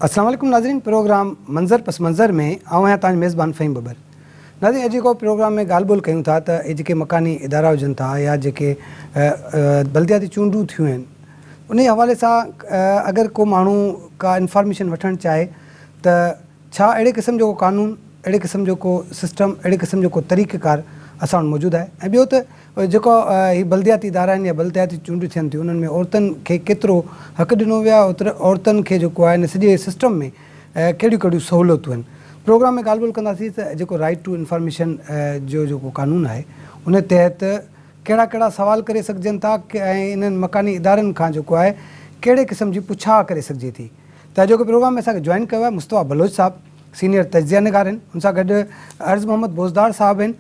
अस्सलाम वालेकुम नाज़रीन, प्रोग्राम मंज़र पस मंज़र में आऊं आहियां तव्हांजो मेज़बान फ़हीम बबर। नाज़रीन, अॼु जेको प्रोग्राम में ॻाल्हि ॿोल कयूं था त इहे जेके मकानी इदारा हुजनि था या जेके बल्दियाती चूंडूं थियूं आहिनि, उन हवाले सां अगरि को माण्हू का इंफॉर्मेशन वठणु चाहे त छा अहिड़े क़िस्म जो को कानून, अहिड़े क़िस्म जो को सिस्टम, अहिड़े क़िस्म जो को तरीक़ेकार असां वटि मौजूदु आहे। ऐं ॿियो त जेको हीअ बल्दियाती इदारा आहिनि या बल्दियाती चूंडूं थियनि थियूं, उन्हनि में औरतुनि खे केतिरो हक़ु ॾिनो वियो आहे, ओतिरो औरतुनि खे जेको आहे इन सॼे सिस्टम में कहिड़ियूं कहिड़ियूं सहूलियतूं आहिनि। प्रोग्राम में ॻाल्हि ॿोल कंदासीं त जेको राइट टू इंफॉर्मेशन जो जेको कानून आहे उन तहत कहिड़ा कहिड़ा सवाल करे सघजनि था ऐं इन्हनि मकानी इदारनि खां जेको आहे कहिड़े क़िस्म जी पुछा करे सघिजे थी। त जेको प्रोग्राम में असांखे जॉइन कयो आहे मुस्तफ़ा बलोच साहब, सीनियर तजिया निगार आहिनि। उन सां गॾु अर्ज़ मोहम्मद बोज़दार साहब आहिनि,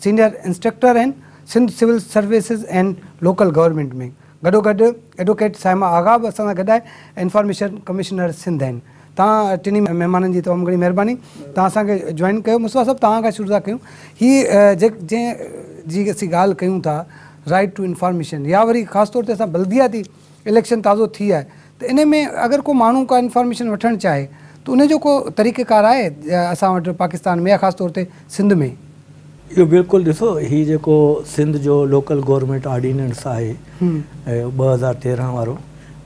सीनियर इंस्ट्रक्टर आहिनि Sindh civil services and local government में। गॾोगॾु एडवोकेट साइमा आगा बि असां सां गॾु आहे, इंफॉर्मेशन कमिश्नर सिंध आहिनि। तव्हां टिनी महिमाननि जी तमामु घणी महिरबानी, तव्हां असांखे जॉइन कयो। मुस्तफ़ा साहब, तव्हां खां शुरू था कयूं। हीअ जंहिं जी असीं ॻाल्हि कयूं था राइट टू इंफॉर्मेशन, या वरी ख़ासि तौर ते असां बल्दियाती इलेक्शन ताज़ो थी आहे त इन में अगरि को माण्हू का इंफॉर्मेशन वठणु चाहे त उनजो को तरीक़ेकार आहे असां वटि पाकिस्तान में या ख़ासि तौर ते सिंध में? इहो बिल्कुलु ॾिसो, हीउ जेको सिंध जो लोकल गवर्नमेंट ऑर्डिनेंस आहे 2013 वारो,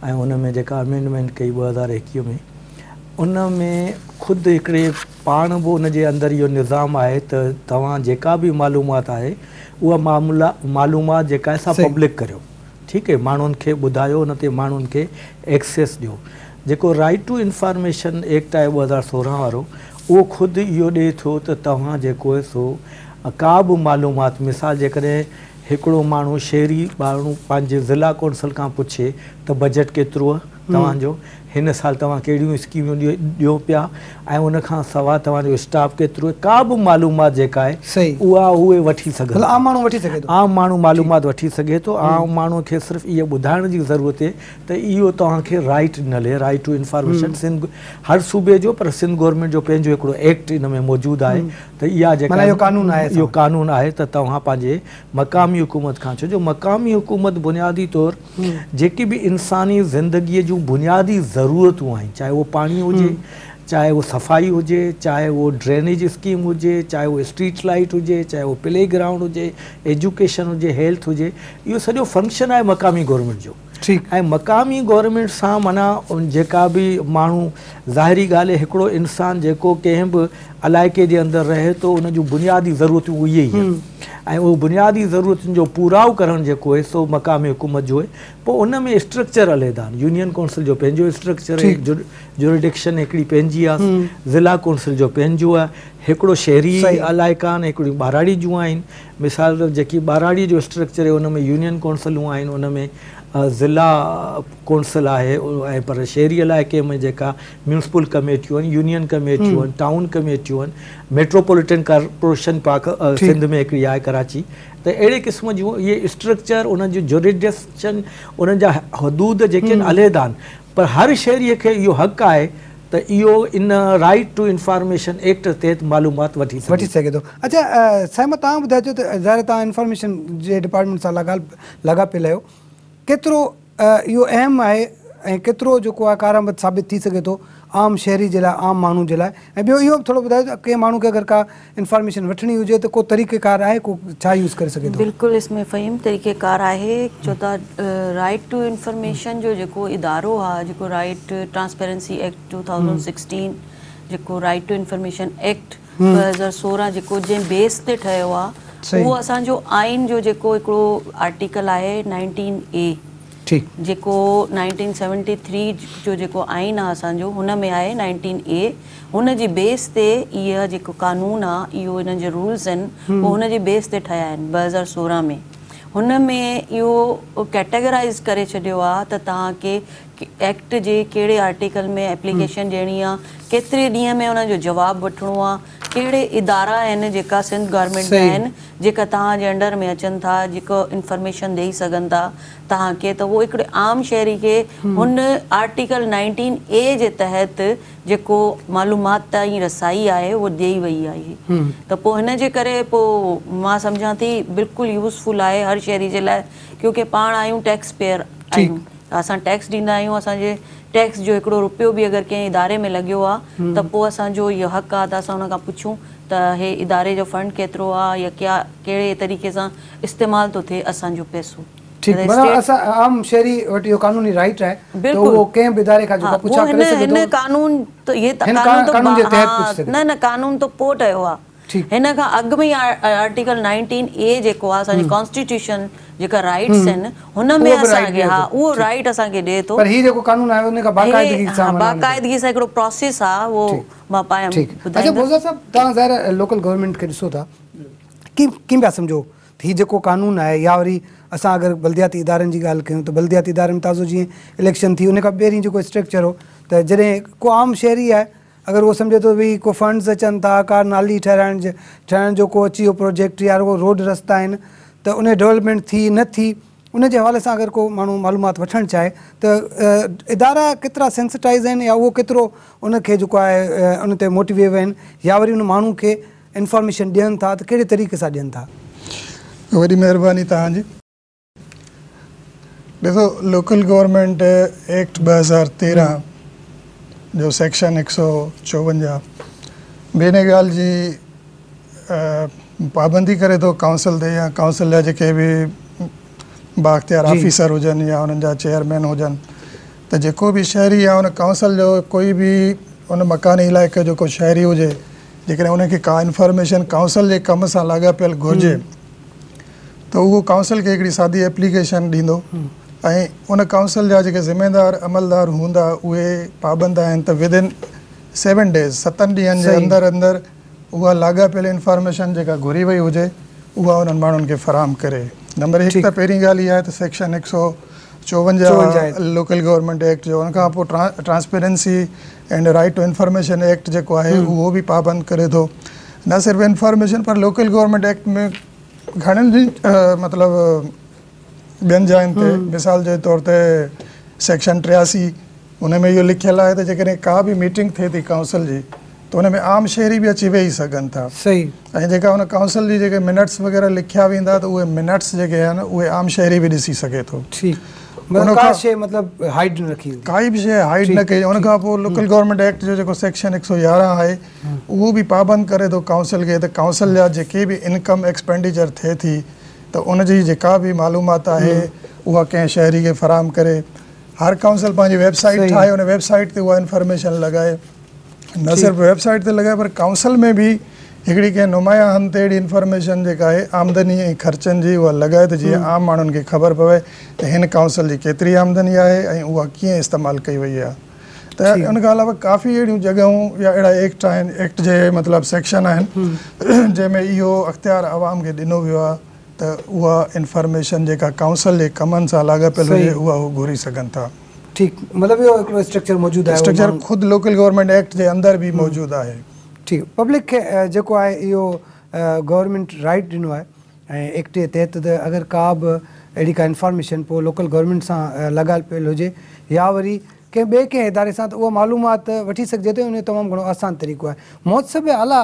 ऐं उन में जेका अमेंडमेंट कई 2021 में, उन में ख़ुदि हिकिड़े पाण बि उन जे अंदरि इहो निज़ाम आहे त तव्हां जेका बि मालूमात आहे उहा मालूमात जेका आहे सा पब्लिक करियो, ठीकु आहे, माण्हुनि खे ॿुधायो, उन ते माण्हुनि खे एक्सेस ॾियो। जेको राइट टू इंफॉर्मेशन एक्ट आहे 2016 वारो, उहो ख़ुदि इहो ॾिए थो त तव्हां जेको आहे सो का बि मालूमात, मिसाल जेकॾहिं हिकिड़ो माण्हू शहरी माण्हू पंहिंजे ज़िला कौंसल खां पुछे त बजट केतिरो आहे तव्हांजो, हिन साल तव्हां कहिड़ियूं स्कीमियूं ॾियो पिया, ऐं उन खां सवाइ तव्हांजो स्टाफ केतिरो आहे, का बि मालूमात जेका आहे उहा उहे वठी सघनि, आम माण्हू वठी सघे थो, आम माण्हू मालूमात वठी सघे थो। आम माण्हू खे सिर्फ़ु इहो ॿुधाइण जी ज़रूरत आहे त इहो तव्हांखे राइट मिले, राइट टू इंफॉर्मेशन। सिंध हर सूबे जो, पर सिंध गवर्नमेंट जो पंहिंजो हिकिड़ो एक्ट इन में मौजूदु आहे त इहा जेका इहो कानून आहे त तव्हां पंहिंजे मक़ामी हुकूमत खां, छो जो मक़ामी हुकूमत बुनियादी तौर जेकी बि इंसानी ज़िंदगीअ जूं बुनियादी ज़रूरतूं आहिनि, चाहे उहो पाणी हुजे, चाहे वो सफ़ाई हुजे, चाहे वो ड्रेनेज स्कीम हुजे, चाहे वो स्ट्रीट लाइट हुजे, चाहे वो प्ले ग्राउंड हुजे, एजुकेशन हुजे, हेल्थ हुजे, इहो सॼो फंक्शन आहे मक़ामी गवर्नमेंट जो। ऐं मक़ामी गवर्नमेंट सां माना जेका बि माण्हू, ज़ाहिरी ॻाल्हि आहे हिकिड़ो इंसानु जेको कंहिं बि इलाइक़े जे अंदरि रहे थो, उन जूं बुनियादी ज़रूरतूं उहे ई आहिनि, ऐं उहो बुनियादी ज़रूरतुनि जो पूराव करणु जेको आहे सो मक़ामी हुकूमत जो आहे। पोइ उन में स्ट्रक्चर अलॻि आहिनि, यूनियन काउंसिल जो पंहिंजो स्ट्रक्चर आहे, जुरिडिक्शन हिकिड़ी पंहिंजी आहे, ज़िला काउंसिल जो पंहिंजो आहे, हिकिड़ो शहरी इलाइक़ा आहिनि, हिकिड़ियूं ॿाराड़ी जूं आहिनि। मिसाल जेकी ॿाराड़ी जो स्ट्रक्चर आहे उन में यूनियन काउंसिलूं आहिनि, उन में ज़िला कौंसिल आहे, ऐं पर शहरी इलाइक़े में जेका म्यूनसिपल कमेटियूं आहिनि, यूनियन कमेटियूं आहिनि, टाउन कमेटियूं आहिनि, मेट्रोपॉलिटन कॉर्पोरेशन सिंध में हिकिड़ी आहे कराची। त अहिड़े क़िस्म जूं इहे स्ट्रक्चर, उन्हनि जो जुरिडिक्शन, उन्हनि जा हदूद जेके आहिनि अलॻि आहिनि, पर हर शहरीअ खे इहो हक़ु आहे त इहो in right to information act तहत मालूमात वठी सघे थो। अच्छा साइमा, तव्हां ॿुधाइजो त ज़ाहिर तव्हां इंफॉर्मेशन जे डिपार्टमेंट सां लॻा पियल आहियो, केतिरो इहो अहम आहे ऐं केतिरो जेको आहे कारआमद साबित थी सघे थो आम शहरी जे लाइ, आम माण्हू जे लाइ? ऐं ॿियो इहो थोरो ॿुधायो त कंहिं माण्हू खे अगरि का इंफॉर्मेशन वठणी हुजे त को तरीक़ेकार आहे, को छा यूज़ करे सघे थो? बिल्कुलु इसमें फ़हीम तरीक़ेकार आहे। छो त राइट टू इंफॉर्मेशन जो जेको इदारो आहे, जेको राइट ट्रांसपेरेंसी एक्ट 2016, जेको राइट टू इंफॉर्मेशन एक्ट 2016 जेको जंहिं बेस ते ठहियो आहे, उहो असांजो आइन जो जेको हिकिड़ो आर्टिकल आहे 19A, जेको 1973 जो जेको आइन आहे असांजो, हुन में आहे 19A। हुन जी बेस ते इहा जेको कानून आहे, इहो हिन जे रूल्स आहिनि, उहो हुन जे बेस ते ठहिया आहिनि 2016 में। हुन में इहो कैटेगराइज़ करे छॾियो आहे त तव्हांखे एक्ट जे कहिड़े आर्टिकल में एप्लीकेशन ॾियणी आहे, केतिरे ॾींहं में हुनजो जवाबु वठिणो आहे, कहिड़े इदारा आहिनि जेका सिंध गवर्नमेंट में आहिनि जेका तव्हांजे अंडर में अचनि था, जेको इंफॉर्मेशन ॾेई सघनि था तव्हांखे, त उहो हिकिड़े आम शहरी खे हुन आर्टिकल 19A जे तहत जेको मालूमात ताईं रसाई आहे उहो ॾेई वई आहे। त पोइ हिन जे करे पोइ मां सम्झां थी बिल्कुलु यूज़फुल आहे हर शहरी जे लाइ, क्योंकि पाण आहियूं टैक्स पेयर आहियूं, असां टैक्स ॾींदा आहियूं, असांजे टैक्स जो हिकिड़ो रुपयो बि अगरि कंहिं इदारे में लॻियो आहे त पोइ असांजो इहो हक़ आहे त असां हुन खां पुछूं त हे इदारे जो फंड केतिरो आहे या कहिड़े तरीक़े सां इस्तेमालु थो थिए असांजो पैसो। ठीक, मतलब असा आम शहरी वटि इहो कानूनी राइट है तो वो कंहिं बि इदारे खां जेको पुछा करे सघे थो। हिन कानून तो ये कानून जे तहत पुछ सघे। न कानून तो पोइ ठहियो आहे। हिन खां अॻु में आर्टिकल 19A जेको आहे असांजी कॉन्स्टिट्यूशन जेका राइट्स आहिनि हुन में असांखे उहो राइट असांखे ॾिए थो। पर ही जेको कानून आहे उन खां बाकायदगी सां हिकिड़ो प्रोसेस आहे वो मां पायां ॿुधाईंदमि। अच्छा बोज़ा साहब, तव्हां ज़ाहिर लोकल गवर्नमेंट खे ॾिसो था कीअं पिया सम्झो ही जेको कानून आहे या वरी असां अगरि बल्दियाती इदारनि जी ॻाल्हि कयूं त बल्दियाती इदारे में ताज़ो जीअं इलेक्शन थी उन खां पहिरीं जेको स्ट्रक्चर हो त जॾहिं को आम शहरी आहे अगर वो समझे तो भी को फंड्स अचन था का नाली ठहराइण जो को अची वियो प्रोजेक्ट या को रोड रस्ता आहिनि त उन डेवलपमेंट थी न थी उन जे हवाले सां अगरि को माण्हू मालूमात वठणु चाहे त इदारा केतिरा सेंसिटाइज़ आहिनि या उहो केतिरो उनखे जेको आहे उन ते मोटिवेट आहिनि या वरी उन माण्हू खे इंफॉर्मेशन ॾियनि था त कहिड़े तरीक़े सां ॾियनि था? वॾी महिरबानी तव्हांजी। ॾिसो, लोकल गवर्नमेंट एक्ट 2013 जो सेक्शन 154 ॿिए ॻाल्हि जी पाबंदी करे थो काउंसिल ते या काउंसिल जा जेके बि बाख्तियार ऑफिसर हुजनि या उन्हनि जा चेयरमैन हुजनि त जेको बि शहरी आहे उन काउंसिल जो कोई बि उन मकानी इलाइक़े जो को शहरी हुजे जेकॾहिं उनखे का इंफॉर्मेशन काउंसिल जे कम सां लाॻापियल घुरिजे त उहो काउंसिल खे हिकिड़ी सादी एप्लीकेशन ॾींदो ऐं उन काउंसिल जा जेके ज़िम्मेदार अमलदार हूंदा उहे पाबंद आहिनि त विदिन 7 डेज़ 7 ॾींहंनि जे अंदरि अंदरि उहा लाॻापियल इंफॉर्मेशन जेका घुरी वई हुजे उहा उन्हनि माण्हुनि खे फ़राहम करे। नंबर 1 त पहिरीं ॻाल्हि इहा आहे त सेक्शन 154 लोकल गवर्नमेंट एक्ट जो उनखां पोइ transparency and right to information act जेको आहे उहो बि पाबंद करे थो। न सिर्फ़ु इंफॉर्मेशन पर लोकल गवर्नमेंट एक्ट में घणनि मतिलबु ॿियनि जायुनि ते मिसाल जे तौर ते सेक्शन 83 उन में इहो लिखियलु आहे त जेकॾहिं का बि मीटिंग थिए थी काउंसिल जी त उन में आम शहरी बि अची वेही सघनि था। सही। ऐं जेका उन काउंसिल जी जेके मिनट्स वग़ैरह लिखिया वेंदा त उहे मिनट्स जेके आहिनि उहे आम शहरी बि ॾिसी सघे थो। काई बि शइ हाइड न कई। उनखां पोइ लोकल गवर्नमेंट एक्ट जो जेको सेक्शन 111 आहे उहो बि पाबंद करे थो काउंसिल खे त काउंसिल जा जेके बि इनकम एक्सपेंडिचर थिए थी त उनजी जेका बि मालूमात आहे उहा कंहिं शहरी खे फ़राहम करे। हर काउंसिल पंहिंजी वेबसाइट ठाहे उन वेबसाइट ते उहा इंफॉर्मेशन लॻाए। न सिर्फ़ु वेबसाइट ते लॻाए पर काउंसिल में बि हिकिड़ी कंहिं नुमाया हंध ते अहिड़ी इंफॉर्मेशन जेका आहे आमदनी ऐं ख़र्चनि जी उहा लॻाए त जीअं आम माण्हुनि खे ख़बर पवे त हिन काउंसिल जी केतिरी आमदनी आहे ऐं उहा कीअं इस्तेमालु कई वई आहे। त उनखां अलावा काफ़ी अहिड़ियूं जॻहियूं या अहिड़ा एक्ट आहिनि एक्ट जे मतिलबु सेक्शन आहिनि जंहिंमें इहो अख़्तियार आवाम खे ॾिनो वियो आहे त उहा इंफॉर्मेशन जेका काउंसिल जे कमनि सां लाॻापियल हुजे उहा उहो घुरी सघनि था। ठीकु, मतिलबु इहो हिकिड़ो स्ट्रक्चर मौजूदु आहे। स्ट्रक्चर ख़ुदि लोकल गवर्नमेंट एक्ट जे अंदरि बि मौजूदु आहे। ठीकु, पब्लिक खे जेको आहे इहो गवर्नमेंट राइट ॾिनो आहे ऐं एक्ट जे तहत त अगरि का बि अहिड़ी का इंफॉर्मेशन पोइ लोकल गवर्नमेंट सां लॻायल पियल हुजे या वरी कंहिं ॿिए कंहिं इदारे सां त उहा मालूमात वठी सघिजे थो। उन जो तमामु घणो आसान तरीक़ो आहे। मुहतसिब आला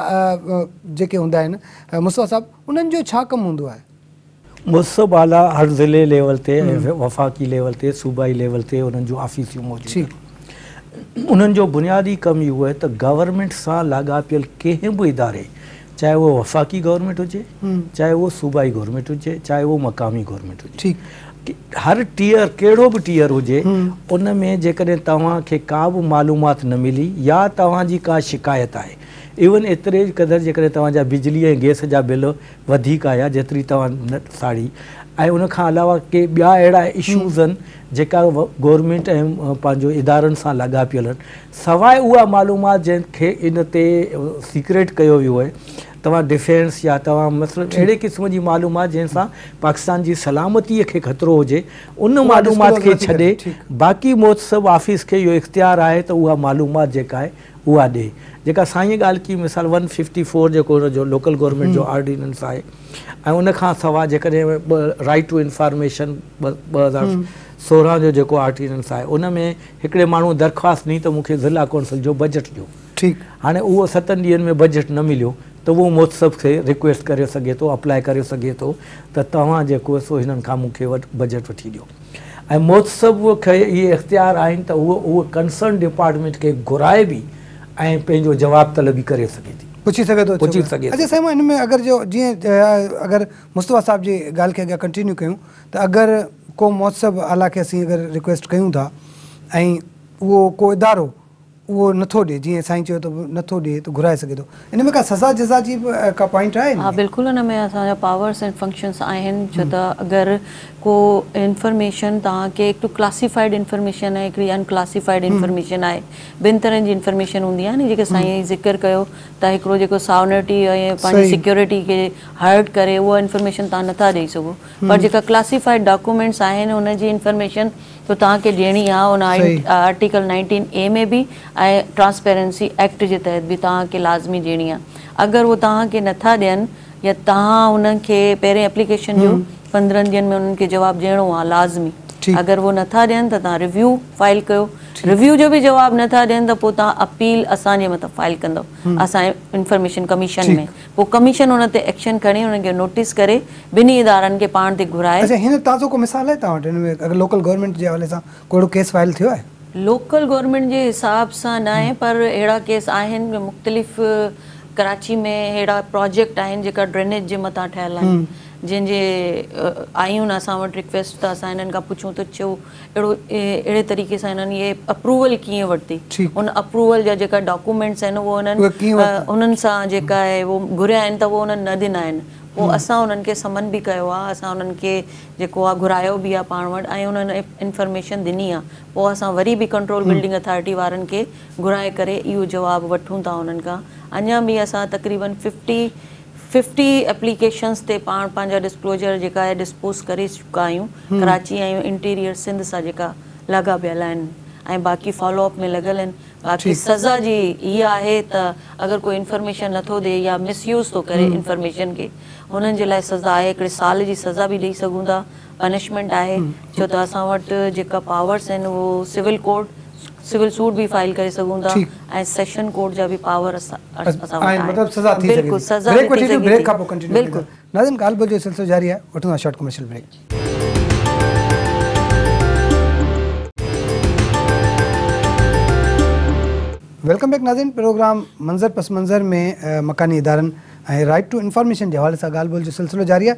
जेके हूंदा आहिनि मुस्तफ़ा साहब उन्हनि जो छा कमु हूंदो आहे? मुहतसिब आला हर ज़िले लेवल ते वफ़ाक़ी लेवल ते सूबाई लेवल ते उन्हनि जूं ऑफिसियूं मौजूदु आहिनि। उन्हनि जो बुनियादी कमु इहो आहे त गवर्नमेंट सां लाॻापियल कंहिं बि इदारे चाहे उहो वफ़ाक़ी गवर्नमेंट हुजे चाहे उहो सूबाई गवर्नमेंट हुजे चाहे उहो मक़ामी गवर्नमेंट हुजे। ठीकु, हर टीयर कहिड़ो बि टीयर हुजे उन में जेकॾहिं तव्हांखे का बि मालूमात न मिली या तव्हांजी का शिकायत आहे इवन एतिरे क़दुरु जेकॾहिं तव्हांजा बिजली ऐं गैस जा बिल वधीक आया जेतिरी तव्हां न साड़ी ऐं उनखां अलावा के ॿिया अहिड़ा इशूज़ आहिनि जेका गवर्नमेंट ऐं पंहिंजो इदारनि सां लाॻापियल आहिनि सवाइ उहा मालूमात जंहिंखे इन ते सीक्रेट कयो वियो आहे तव्हां डिफेंस या तव्हां मतिलबु अहिड़े क़िस्म जी मालूमात जंहिंसां पाकिस्तान जी सलामतीअ खे ख़तरो हुजे उन मालूमात खे छॾे बाक़ी मुहतसिब ऑफिस खे इहो इख़्तियार आहे त उहा मालूमात जेका आहे उहा ॾे। जेका साईं ॻाल्हि की मिसाल 154 जेको हुनजो लोकल गवर्नमेंट जो ऑर्डिनेंस आहे ऐं उनखां सवाइ जेकॾहिं राइट टू इंफॉर्मेशन 2016 जो जेको ऑर्डिनेंस आहे उन में हिकिड़े माण्हू दरख़्वास्त ॾिनी त मूंखे ज़िला कौंसिल जो बजट ॾियो। ठीकु, हाणे उहो 7 ॾींहंनि में बजट न मिलियो त उहो मुहतसिब खे रिक्वेस्ट करे सघे थो अप्लाई करे सघे थो त तव्हां जेको सो हिननि खां मूंखे बजट वठी ॾियो। ऐं महोत्सव खे इहे इख़्तियार आहिनि त उहो कंसर्न डिपार्टमेंट खे घुराए बि ऐं पंहिंजो जवाब तलबी करे सघे थी, पुछी सघे थो, पुछी सघे। अच्छा साईं, हिन में अगरि जो जीअं अगरि मुस्तफ़ा साहिब जी ॻाल्हि खे अॻियां कंटिन्यू कयूं त अगरि को महोत्सव आला खे असीं अगरि रिक्वेस्ट कयूं था ऐं उहो को इदारो उहो नथो ॾिए, जीअं साईं चयो त नथो ॾिए त घुराए सघे थो, इन में का सज़ा जज़ा जी का पॉइंट आहे? हाँ बिल्कुलु, हुन में असांजा पावर्स एंड फंक्शन्स आहिनि। छो त अगरि को इंफॉर्मेशन तव्हांखे हिकु क्लासिफाइड इंफॉर्मेशन आहे, हिकिड़ी अनक्लासिफाइड इंफॉर्मेशन आहे, ॿिनि तरहनि जी इंफॉर्मेशन हूंदी आहे न, जेके साईं ज़िक्र कयो त हिकिड़ो जेको सावनिटी ऐं पंहिंजी सिक्योरिटी खे हर्ट करे उहा इंफॉर्मेशन तव्हां नथा ॾेई सघो, पर जेका क्लासिफाइड डॉक्यूमेंट्स आहिनि हुनजी इंफॉर्मेशन तो तव्हांखे ॾियणी आहे। उन आर्टिकल 19A में बि ऐं ट्रांसपेरेंसी एक्ट जे तहत बि तव्हांखे लाज़मी ॾियणी आहे। अगरि उहो तव्हांखे नथा ॾियनि या तव्हां उन्हनि खे पहिरें एप्लीकेशन जो 15 ॾींहंनि में उन्हनि खे जवाबु ॾियणो आहे लाज़मी। अगरि उहो नथा ॾियनि त तव्हां रिव्यू फाइल कयो, रिव्यू जो बि जवाबु नथा ॾियनि त पोइ तव्हां अपील असांजे मथां फाइल कंदव असांजे इंफॉर्मेशन कमीशन में, पोइ कमीशन हुन ते एक्शन खणी हुननि खे नोटिस करे ॿिन्ही इदारनि खे पाण ते घुराए। अच्छा, हिन ताज़ो को मिसाल आहे तव्हां वटि हिन में अगरि लोकल गवर्नमेंट जे हवाले सां को केस फाइल थियो आहे? लोकल गवर्नमेंट जे हिसाब सां न आहे, पर अहिड़ा केस आहिनि मुख़्तलिफ़ कराची में अहिड़ा प्रोजेक्ट आहिनि जेका ड्रेनेज जे मथां ठहियल आहिनि, जंहिंजे आयूं न असां वटि रिक्वेस्ट त असां हिननि खां पुछूं त छो अहिड़े तरीक़े सां हिननि इहे अप्रूवल कीअं वरिती, उन अप्रूवल जा जेका डॉक्यूमेंट्स आहिनि उहो उन्हनि सां जेका आहे उहो घुरिया आहिनि त उहो उन्हनि न ॾिना आहिनि। पोइ असां उन्हनि खे समन बि कयो आहे, असां उन्हनि खे जेको आहे घुरायो बि आहे पाण वटि ऐं उन्हनि इंफॉर्मेशन ॾिनी आहे। पोइ असां वरी बि कंट्रोल बिल्डिंग अथॉरिटी वारनि खे घुराए करे इहो जवाबु वठूं था उन्हनि खां। अञा बि असां तक़रीबन 50 एप्लीकेशन्स ते पाण पंहिंजा डिस्क्लोजर जेका आहे डिस्पोज करे चुका आहियूं, कराची ऐं इंटीरियर सिंध सां जेका लॻा पियल आहिनि ऐं बाक़ी फॉलोअप में लॻल आहिनि। बाक़ी सज़ा जी इहा आहे त अगरि कोई इंफॉर्मेशन नथो ॾिए या मिसयूज़ थो करे इंफॉर्मेशन खे, हुननि जे लाइ सज़ा आहे, हिकिड़े साल जी सज़ा बि ॾेई सघूं था, पनिशमेंट आहे। छो त असां वटि जेका पावर्स आहिनि उहो सिविल सूट भी फाइल करे सघूं था ऐं सेशन कोर्ट जा भी पावर असां मतलब सज़ा थी सके। बिल्कुल सज़ा ब्रेक वठी ब्रेक का कंटिन्यू बिल्कुल। नाज़रीन, ॻाल्हि ॿोल जो सिलसिलो जारी है, वठूं था short commercial break. Welcome back नाज़रीन, प्रोग्राम मंज़र पस मंज़र में मकानी इदारनि ऐं राइट टू इंफॉर्मेशन के हवाले से गाल बोल जो सिलसिलो जारी है।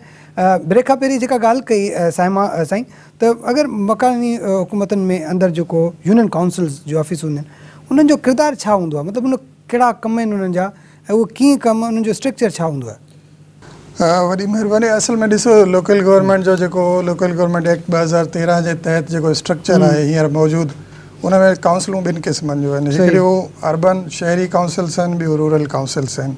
ब्रेक खां पहिरीं जेका ॻाल्हि कई साईं त अगर मकानी हुकूमतन में अंदर जो यूनियन काउंसिल्स जो ऑफिस हूंदा आहिनि उन्हनि जो किरदारु छा हूंदो आहे, मतिलबु उन कहिड़ा कम आहिनि उन्हनि जा ऐं उहो कीअं कमु, उन्हनि जो स्ट्रक्चर छा हूंदो आहे? वॾी महिरबानी। असल में ॾिसो, लोकल गवर्नमेंट जो जेको लोकल गवर्नमेंट एक्ट 2013 जे तहत जेको स्ट्रक्चर आहे हींअर मौजूदु, उन में काउंसिलूं ॿिनि क़िस्मनि जूं आहिनि। हिकिड़ियूं अर्बन शहरी काउंसिल्स आहिनि, ॿियूं रूरल काउंसिल्स आहिनि।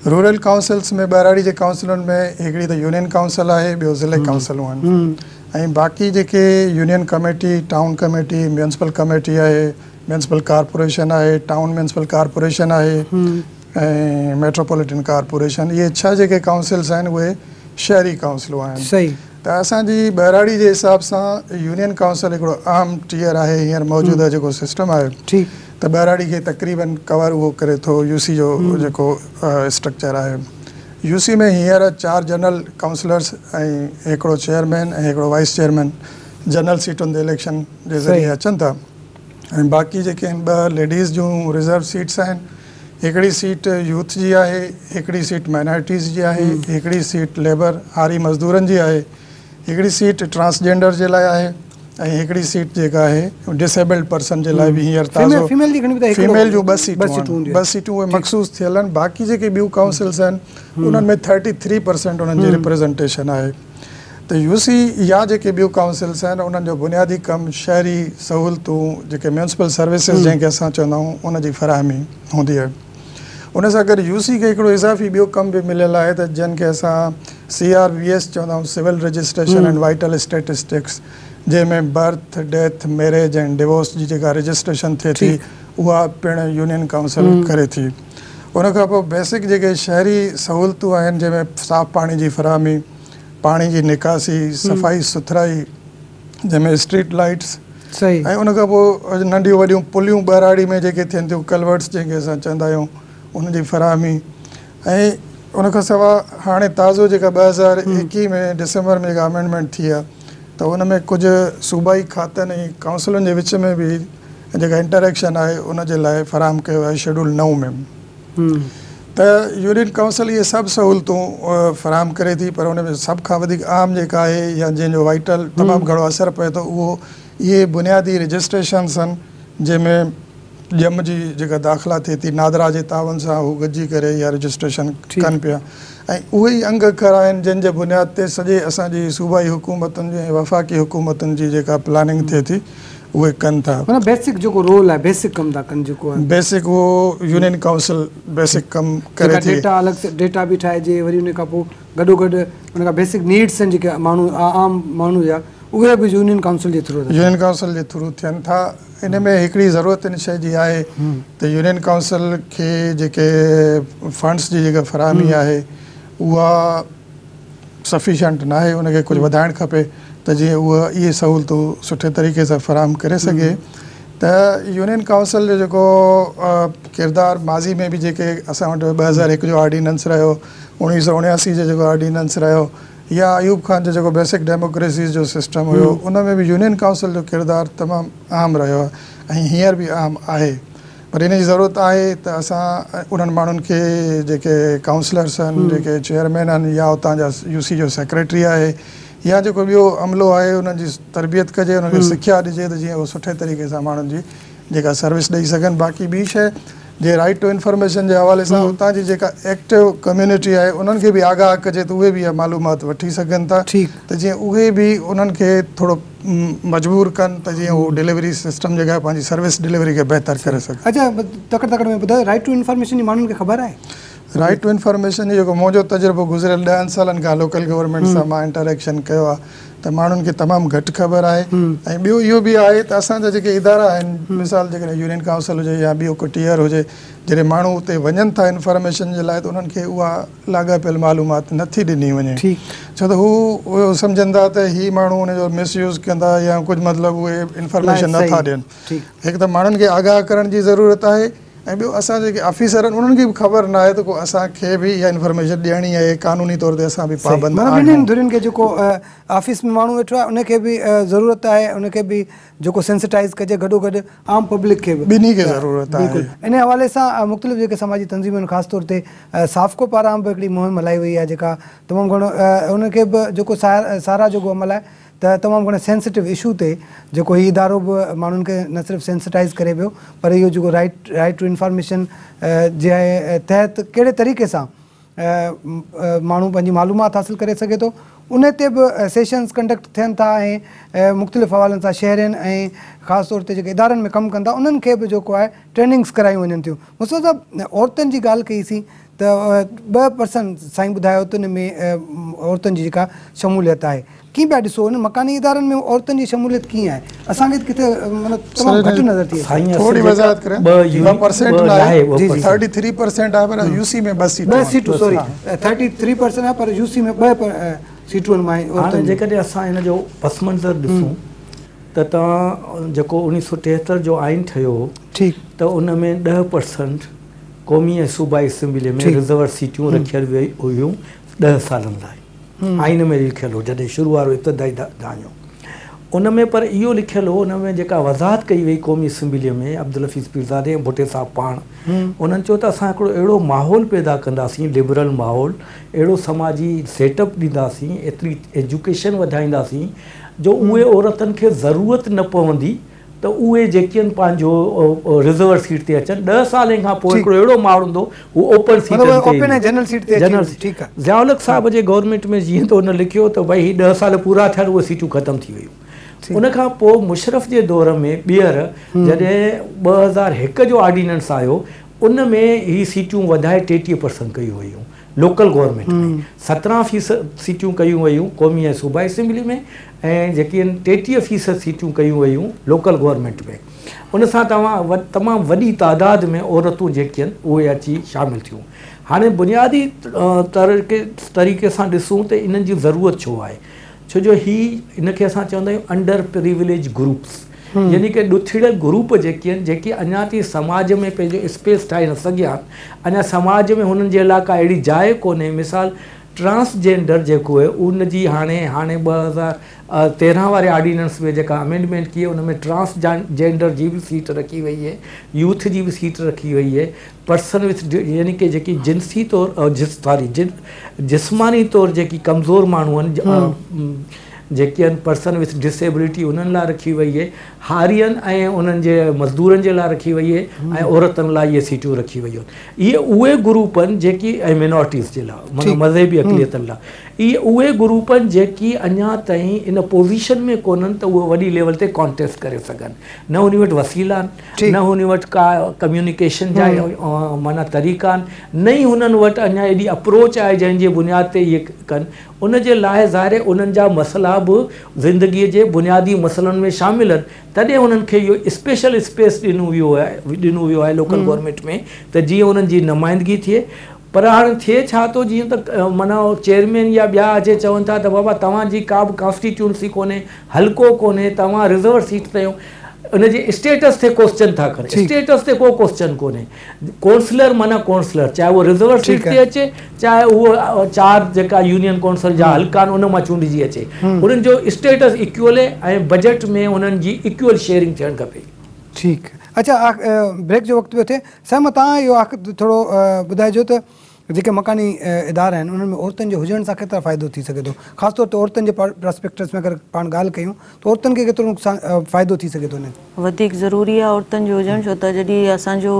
रूरल काउंसिल्स में ॿाहिराड़ी जे काउंसिलनि में हिकिड़ी त यूनियन काउंसिल आहे, ॿियो ज़िले काउंसिलूं आहिनि ऐं बाक़ी जेके union committee, town committee, municipal committee आहे, म्यूनसिपल कॉर्पोरेशन आहे, टाउन म्यूनसिपल कॉर्पोरेशन आहे ऐं मेट्रोपॉलिटन कॉर्पोरेशन, इहे 6 जेके काउंसिल्स आहिनि उहे शहरी काउंसिलूं आहिनि। सही। त असांजी ॿाहिराड़ी जे हिसाब सां यूनियन काउंसिल हिकिड़ो आम टीयर आहे हींअर मौजूदा जेको सिस्टम आहे, त ॿाहिराड़ी खे तक़रीबन कवर उहो करे थो यूसी जो जेको स्ट्रक्चर आहे। यूसी में हींअर 4 जनरल काउंसलर्स ऐं हिकिड़ो चेयरमैन ऐं हिकिड़ो वाइस चेयरमैन जनरल सीटुनि ते इलेक्शन जे ज़रिए अचनि था ऐं बाक़ी जेके आहिनि 2 लेडीज़ जूं रिज़र्व सीट्स आहिनि। हिकिड़ी सीट यूथ जी आहे, हिकिड़ी सीट माइनॉरिटीज़ जी आहे, हिकिड़ी सीट लेबर आरी मज़दूरनि जी आहे, हिकिड़ी सीट ट्रांसजेंडर जे लाइ आहे ऐं हिकिड़ी सीट जेका आहे डिसेबल्ड पर्सन जे लाइ बि हींअर ताज़ो फीमेल जूं 2 सीटूं उहे मखसूस थियल आहिनि। बाक़ी जेके ॿियूं काउंसिल्स आहिनि उन्हनि में 33% उन्हनि जी रिप्रेज़ेंटेशन आहे। त यूसी या जेके ॿियूं काउंसिल्स आहिनि उन्हनि जो बुनियादी कमु शहरी सहूलतूं, जेके म्यूनसिपल सर्विसिस जंहिंखे असां चवंदा आहियूं, उनजी फराहमी हूंदी आहे। उन सां गॾु यूसी खे हिकिड़ो इज़ाफ़ी ॿियो कमु बि मिलियल आहे त जिन खे असां CRVS चवंदा आहियूं, civil registration and vital statistics, जंहिंमें birth, death, marriage and divorce जी जेका रजिस्ट्रेशन थिए थी उहा पिणु यूनियन काउंसिल करे थी। उन खां पोइ बेसिक जेके शहरी सहूलतूं आहिनि, जंहिंमें साफ़ पाणी जी फराहमी, पाणी जी निकासी, सफ़ाई सुथराई, जंहिंमें स्ट्रीट लाइट्स ऐं उन खां पोइ नंढियूं वॾियूं पुलियूं ॿाहिराड़ी में जेके थियनि थियूं, कलवर्ट्स जंहिंखे असां चवंदा आहियूं, उनजी फराहमी ऐं उन खां सवाइ हाणे ताज़ो जेका 2021 में डिसंबर में जेका अमेंडमेंट थी आहे त उन में कुझु सूबाई खातनि ऐं काउंसिलुनि जे विच में बि जेका इंटरेक्शन आहे उन जे लाइ फ़राहम कयो आहे शेड्यूल 9 में। त यूनियन काउंसिल इहे सभु सहूलियतूं फ़राहम करे थी, पर उन में सभ खां वधीक आम जेका आहे या जंहिंजो वाइटल तमामु घणो असरु पए थो उहो इहे बुनियादी रजिस्ट्रेशन्स आहिनि, जंहिंमें ॼम जी जेका दाख़िला थिए थी नादरा जे तावन सां हू गॾिजी करे या रजिस्ट्रेशन कनि पिया, ऐं उहे ई अंग अखर आहिनि जंहिंजे बुनियाद ते सॼे असांजी सूबाई हुकूमतुनि जी ऐं वफ़ाक़ी हुकूमतुनि जी जेका प्लानिंग थिए थी उहे कनि था। माना बेसिक जेको रोल आहे बेसिक कमु था कनि, जेको आहे बेसिक उहो यूनियन काउंसिल बेसिक कमु करे थी। डेटा अलॻि सां डेटा बि ठाहिजे, वरी उन खां पोइ गॾोगॾु उन खां बेसिक नीड्स आहिनि जेके माण्हू आम माण्हू जा उहे बि यूनियन काउंसिल जे थ्रू थियनि था। इन में हिकिड़ी ज़रूरत इन शइ जी आहे त यूनियन काउंसिल खे जेके फंड्स जी जेका फ़राहमी आहे उहा सफिशेंट न आहे, उनखे कुझु वधाइणु खपे त जीअं उहा इहे सहूलियतूं सुठे तरीक़े सां फ़राहम करे सघे। त यूनियन काउंसिल जो जेको किरदारु माज़ी में बि जेके असां वटि 2001 जो ऑर्डिनेंस रहियो, 1979 जो जेको ऑर्डिनेंस रहियो, या अयूब ख़ान जो जेको बेसिक डेमोक्रेसीज़ जो सिस्टम हुयो उन में बि यूनियन काउंसिल जो किरदारु तमामु अहम रहियो आहे ऐं हींअर बि अहम आहे। पर इन जी ज़रूरत आहे त असां उन्हनि माण्हुनि खे जेके काउंसलर्स आहिनि, जेके चेयरमैन आहिनि, या उतां जा यूसी जो सेक्रेटरी आहे, या जेको ॿियो अमलो आहे उन्हनि जी तरबियत कजे, उन्हनि खे सिखिया ॾिजे त जीअं उहे सुठे तरीक़े सां माण्हुनि जी जेका सर्विस ॾेई सघनि। बाक़ी ॿी शइ जे राइट टू इंफॉर्मेशन जे हवाले सां उतां जी जेका एक्टिव कम्यूनिटी आहे उन्हनि खे बि आगाह कजे त उहे बि इहा मालूमात वठी सघनि था, त जीअं उहे बि उन्हनि खे थोरो मजबूर कनि त जीअं उहो डिलीवरी सिस्टम जेका आहे पंहिंजी सर्विस डिलीवरी खे बहितर करे सघनि। अच्छा, तकड़ में ॿुधायो राइट टू इंफॉर्मेशन जी माण्हुनि खे ख़बर आहे? राइट टू इंफॉर्मेशन जो जेको मुंहिंजो तजुर्बो गुज़िरियल 10 सालनि खां लोकल गवर्नमेंट सां मां इंटरेक्शन कयो आहे त माण्हुनि खे तमामु घटि ख़बर आहे। ऐं ॿियो इहो बि आहे त असांजा जेके इदारा आहिनि, मिसाल जेकॾहिं यूनियन काउंसिल हुजे या ॿियो को टीयर हुजे, जॾहिं माण्हू उते वञनि था इंफॉर्मेशन जे लाइ त उन्हनि खे उहा लाॻापियल मालूमात नथी ॾिनी वञे, छो त हू सम्झनि था त ही माण्हू उनजो मिसयूज़ कंदा या कुझु मतिलबु उहे इंफॉर्मेशन नथा ॾियनि। हिकु त माण्हुनि खे आगाह करण जी ज़रूरत आहे, ऐं ॿियो असां जेके ऑफिसर आहिनि उन्हनि खे बि ख़बर न आहे त को असांखे बि इहा इंफॉर्मेशन ॾियणी आहे, क़ानूनी तौर ते असां बि पाबंद आहियूं। ॿिन्हिनि धुरियुनि खे जेको ऑफिस में माण्हू वेठो आहे उनखे बि ज़रूरत आहे, उनखे बि जेको सेंसिटाइज़ कजे, गॾोगॾु आम पब्लिक खे बि ॿिन्ही खे ज़रूरत आहे। इन हवाले सां मुख़्तलिफ़ जेके समाजी तंज़ीमूं ख़ासि तौर ते साफ़को पारां बि हिकिड़ी मुहिम हलाई वई आहे जेका तमामु घणो उनखे बि जेको सारा जेको अमल आहे त तमामु घणे सेंसिटिव इशू ते जेको हीउ इदारो बि माण्हुनि खे न सिर्फ़ु सेंसिटाइज़ करे पियो, पर इहो जेको राइट टू इंफॉर्मेशन जे तहत कहिड़े तरीक़े सां माण्हू पंहिंजी मालूमात हासिलु करे सघे थो, उन ते बि सेशन्स कंडक्ट थियनि था ऐं मुख़्तलिफ़ हवालनि सां शहरनि ऐं ख़ासि तौर ते जेके इदारनि में कमु कनि था उन्हनि खे बि जेको आहे ट्रेनिंग्स करायूं वञनि थियूं। मुस्तफ़ा साहब, औरतुनि जी ॻाल्हि कईसीं त 2% साईं ॿुधायो त उन में औरतुनि जी जेका शमूलियत आहे, कीअं पिया ॾिसो उन मकानी इदारनि में औरतुनि जी शमूलियत कीअं आहे? असांखे किथे मतिलबु तमामु घटि नज़र थी अचे। थोरी वज़ाहत करें, 2% न आहे, 33% आहे, पर यूसी में 2 सीटूं, सॉरी 33% आहे, पर यूसी में 2 सीटूं में। हाणे जेकॾहिं असां हिन जो पस मंज़र ॾिसूं त तव्हां जेको 1973 जो आइन ठहियो ठीकु, त उन में 10% क़ौमी ऐं सूबाई असेंबली में रिज़र्व सीटियूं रखियल हुयूं 10 सालनि लाइ, आइन में लिखियलु हो जॾहिं शुरू वारो इब्तिदाई दानियो उन में। पर इहो लिखियलु हो, उन में जेका वज़ाहत कई वई क़ौमी असेंबलीअ में अब्दुल हफ़ीज़ पीरज़ादे ऐं भुट्टे साहब पाण, उन्हनि चयो त असां हिकिड़ो अहिड़ो माहौल पैदा कंदासीं, लिबरल माहौल, अहिड़ो समाजी सेटअप ॾींदासीं, एतिरी एजुकेशन वधाईंदासीं जो उहे औरतुनि खे ज़रूरत न पवंदी त उहे जेके आहिनि पंहिंजो रिज़र्व सीट ते अचनि। 10 सालनि खां पोइ हिकिड़ो अहिड़ो माहौल हूंदो उहो ओपन सीट ते, जनरल सीट। ज़ियाउल साहब जे गवर्नमेंट में जीअं त हुन लिखियो त भई 10 साल पूरा थिया उहे सीटूं ख़तमु थी वियूं। उन खां पोइ मुशरफ जे दौर में ॿीहर जॾहिं 2001 जो ऑर्डिनेंस आयो उन में ही सीटियूं वधाए 33% कयूं वयूं लोकल गवर्नमेंट में, 17% सीटियूं कयूं वयूं क़ौमी ऐं सूबाई असेंबली में, ऐं जेके आहिनि 33% सीटियूं कयूं वयूं लोकल गवर्नमेंट में। उन सां तमामु वॾी तादाद में औरतूं जेके आहिनि उहे अची शामिलु थियूं। हाणे बुनियादी तरीक़े सां ॾिसूं त इन्हनि जी ज़रूरत छो आहे, छो जो इनखे असां चवंदा आहियूं अंडर प्रिविलेज ग्रुप्स, यानी कि ॾुथिड़ियल ग्रुप जेके आहिनि जेके अञा ताईं समाज में पंहिंजो स्पेस ठाहे न सघिया, अञा समाज में हुननि जे इलाइक़ा अहिड़ी जाइ कोन्हे। मिसाल ट्रांसजेंडर जेको आहे उन जी हाणे 2013 वारे ऑर्डिनेंस में जेका अमेंडमेंट की है उन में ट्रांसजेंडर जी भी सीट रखी वई है, यूथ जी भी सीट रखी वई है, पर्सन विथ यानी कि जेकी जिनसी तौर जिस्मानी तौर जेकी कमज़ोर माण्हू आहिनि जेके आहिनि पर्सन विथ डिसेबिलिटी उन्हनि लाइ रखी वई है, हारियनि ऐं उन्हनि जे मज़दूरनि जे लाइ रखी वई है, ऐं औरतुनि लाइ इहे सीटियूं रखी वयूं आहिनि। इहे उहे ग्रुप आहिनि जेकी ऐं मिनोरिटीज़ जे लाइ माना मज़हबी अक़लियतनि लाइ इहे उहे ग्रुप आहिनि जेकी अञा ताईं इन पोज़ीशन में कोन्हनि त उहे वॾी लेवल ते कॉन्टेस्ट करे सघनि। न उन वटि वसीला आहिनि, न हुन वटि का कम्युनिकेशन जा माना तरीक़ा आहिनि, न ई हुननि वटि अञा एॾी अप्रोच आहे जंहिंजे बुनियाद ते इहे कनि। उन जे लाइ ज़ाहिर उन्हनि जा मसइला बि ज़िंदगीअ जे बुनियादी मसइलनि में शामिल आहिनि, तॾहिं उन्हनि खे इहो स्पेशल स्पेस ॾिनो वियो आहे लोकल गवर्नमेंट में त जीअं उन्हनि जी नुमाइंदगी थिए। पर हाणे थिए छा थो, जीअं त माना चेयरमैन या ॿिया अचे चवनि था त बाबा तव्हांजी का बि कॉन्स्टिट्यूंसी कोन्हे, हल्को कोन्हे, तव्हां रिज़र्व सीट ते आहियो, उनजे स्टेटस ते क्वेश्चन था कनि। स्टेटस ते को क्वेश्चन कोन्हे, काउंसलर माना काउंसलर, चाहे उहो रिज़र्व सीट ते अचे चाहे उहो 4 जेका यूनियन काउंसिल जा हल्का आहिनि उन मां चूंडिजी अचे, उन्हनि जो स्टेटस इक्वल आहे ऐं बजट में उन्हनि जी इक्वल शेयरिंग थियणु खपे। ठीकु। अच्छा, ब्रेक जो वक़्तु पियो थिए, साईं तव्हां इहो थोरो ॿुधाइजो त जेके मकानी इदारा आहिनि उन्हनि में औरतुनि जे हुजण सां केतिरा फ़ाइदो थी सघे थो, ख़ासि तौर ते औरतुनि जे पर्सपेक्टिव्स में अगरि पाण ॻाल्हि कयूं त औरतुनि खे केतिरो फ़ाइदो थी सघे थो? वधीक ज़रूरी आहे औरतुनि जो हुजणु, छो त जॾहिं असांजो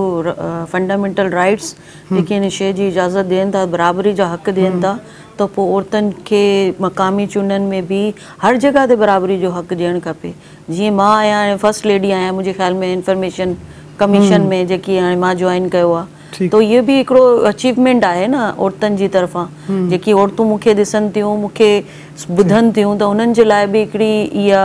फंडामेंटल राइट्स जेके हिन शइ जी इजाज़त ॾियनि था, बराबरी जा हक़ ॾियनि था, त पोइ औरतुनि खे मक़ामी चूंडनि में बि हर जॻह ते बराबरी जो हक़ ॾियणु खपे। जीअं मां आहियां फर्स्ट लेडी आहियां, मुंहिंजे ख़्याल में इंफॉर्मेशन कमीशन में जेकी हाणे मां जॉइन कयो आहे, त इहो बि हिकिड़ो अचीवमेंट आहे न औरतुनि जी तरफ़ां। जेकी औरतूं मूंखे ॾिसनि थियूं, मूंखे ॿुधनि थियूं, त उन्हनि जे लाइ बि हिकिड़ी इहा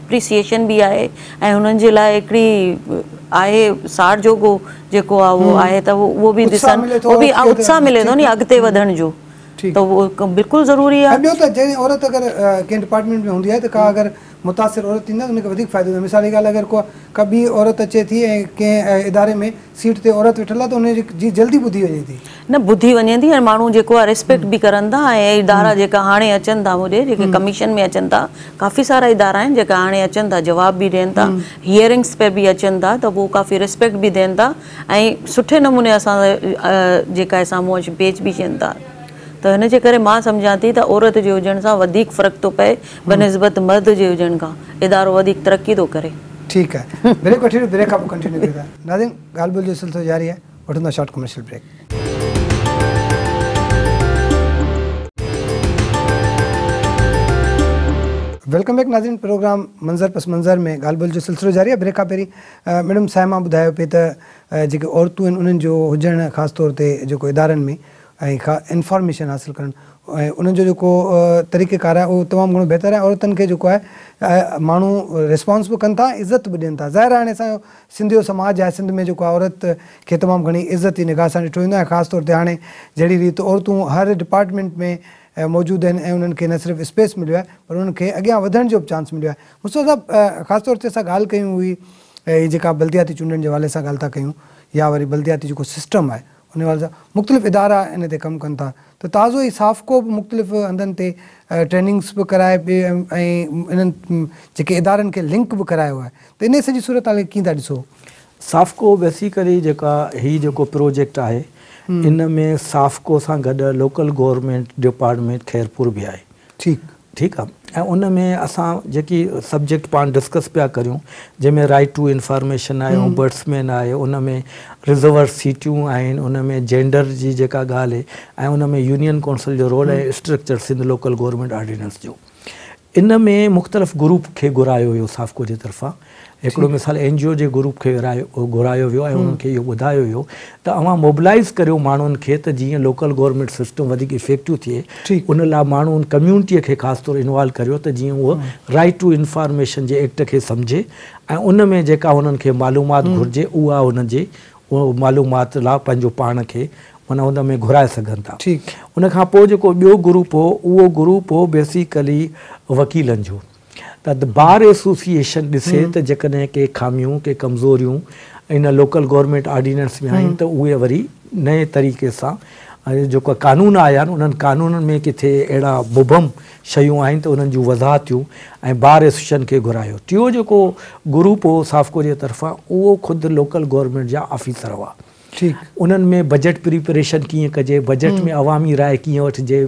एप्रिसिएशन बि आहे ऐं हुननि जे लाइ हिकिड़ी आहे सार जोॻो जेको आहे उहो आहे, त उहो बि ॾिसनि, उहो बि उत्साह मिले थो नी अॻिते वधण जो, त उहो बिल्कुलु ज़रूरी आहे। ॿियो त जंहिं औरत अगरि कंहिं डिपार्टमेंट में हूंदी आहे त का अगरि मुतासिर औरत थींदी आहे त उनखे वधीक फ़ाइदो आहे। मिसाल जी ॻाल्हि, अगरि का ॿी औरत अचे थी ऐं कंहिं इदारे में सीट ते औरत वेठल आहे त उनजी जल्दी ॿुधी वञे थी, न ॿुधी वञे थी, ऐं माण्हू जेको आहे रिस्पेक्ट बि करनि था। ऐं इदारा जेका हाणे अचनि था मुंहिंजे जेके कमीशन में अचनि था, काफ़ी सारा इदारा आहिनि जेका हाणे अचनि था, जवाब बि ॾियनि था, हियरिंग्स पे बि अचनि था, त उहो काफ़ी रिस्पेक्ट बि ॾियनि था ऐं सुठे नमूने असां जेका आहे साम्हूं अची पेच बि थियनि था। त हिन जे करे मां सम्झां थी त औरत जे हुजण सां वधीक फ़र्क़ु थो पए बनिस्बत मर्द जे हुजण खां, इदारो वधीक तरक़ी थो करे। ठीकु आहे, ब्रेक वठी ब्रेक खां पोइ कंटिन्यू कंदा। नाज़रीन, ॻाल्हि ॿोल जो सिलसिलो जारी आहे, वठंदा short commercial break. Welcome back नाज़रीन, प्रोग्राम मंज़र पस मंज़र में ॻाल्हि ॿोल जो सिलसिलो जारी आहे। ब्रेक खां पहिरीं मैडम साइमा ॿुधायो पई त जेके औरतूं आहिनि उन्हनि जो हुजणु ख़ासि तौर ते जेको इदारनि में ऐं इंफॉर्मेशन हासिलु करणु ऐं उन्हनि जो जेको तरीक़ेकार आहे उहो तमामु घणो बहितरु आहे। औरतुनि खे जेको आहे माण्हू रिस्पॉन्स बि कनि था, इज़त बि ॾियनि था। ज़ाहिर आहे हाणे असांजो सिंधियो समाज आहे, सिंध में जेको आहे औरत खे तमामु घणी इज़त जी निगाह सां ॾिठो वेंदो आहे। ख़ासि तौर ते हाणे जहिड़ी रीति औरतूं हर डिपार्टमेंट में मौजूदु आहिनि ऐं उन्हनि खे न सिर्फ़ु स्पेस मिलियो आहे पर उन्हनि खे अॻियां वधण जो बि चांस मिलियो आहे। मुस्तफ़ा साहब, ख़ासि तौर ते असां ॻाल्हि कयूं हुई जेका बल्दियाती चूंडनि जे हवाले सां ॻाल्हि था कयूं या वरी बल्दियाती जेको सिस्टम आहे उन हवाले सां मुख़्तलिफ़ इदारा इन ते कमु कनि था, त ताज़ो ई साफ़को बि मुख़्तलिफ़ हंधनि ते ट्रेनिंग्स बि कराए पिए ऐं इन्हनि जेके इदारनि खे लिंक बि करायो आहे, त इन सॼी सूरत हाल कीअं था ॾिसो? साफ़को बेसिकली जेका हीउ जेको प्रोजेक्ट आहे इन में साफ़को सां गॾु लोकल गवर्नमेंट डिपार्टमेंट खैरपुर बि आहे। ठीकु आहे। ऐं उन में असां जेकी सब्जेक्ट पाण डिस्कस पिया करियूं जंहिंमें राइट टू इंफॉर्मेशन आहे, बर्ड्समैन आहे, उन में रिज़र्व सीटियूं आहिनि, उन में जेंडर जी जेका ॻाल्हि आहे ऐं उन में यूनियन काउंसिल जो रोल आहे, structure Sindh local government ordinance जो। इन में मुख़्तलिफ़ ग्रुप खे घुरायो वियो साफ़को जे तरफ़ां। हिकिड़ो मिसाल NGO जे ग्रुप खे घुरायो वियो ऐं उन्हनि खे इहो ॿुधायो वियो त अवां मोबिलाइज़ करियो माण्हुनि खे त जीअं लोकल गवर्नमेंट सिस्टम वधीक इफेक्टिव थिए, उन लाइ माण्हुनि कम्यूनिटीअ खे ख़ासि तौरु इन्वॉल्व करियो त जीअं उहो राइट टू इंफॉर्मेशन जे एक्ट खे सम्झे ऐं उन में जेका उन्हनि खे मालूमात घुरिजे उहा हुनजे उहो मालूमात लाइ पंहिंजो पाण खे उन में घुराए सघनि था। उन खां पोइ जेको ॿियो ग्रुप हो उहो ग्रुप हो बेसिकली वकीलनि जो। त बार एसोसिएशन ॾिसे त जेकॾहिं के खामियूं के कमज़ोरियूं इन लोकल गवर्नमेंट ऑर्डिनेंस में आहिनि त उहे वरी नए तरीक़े सां जेको कानून आया आहिनि उन्हनि कानूननि में किथे अहिड़ा मुबम शयूं आहिनि त उन्हनि जूं वज़ाहतियूं ऐं बार एसोसिएशन खे घुरायो। टियों जेको ग्रुप हो साफ़को जे तरफ़ां उहो ख़ुदि लोकल गवर्नमेंट जा ऑफिसर हुआ। ठीकु। उन्हनि में बजट प्रिपरेशन कीअं कजे, बजट में अवामी राय कीअं वठिजे,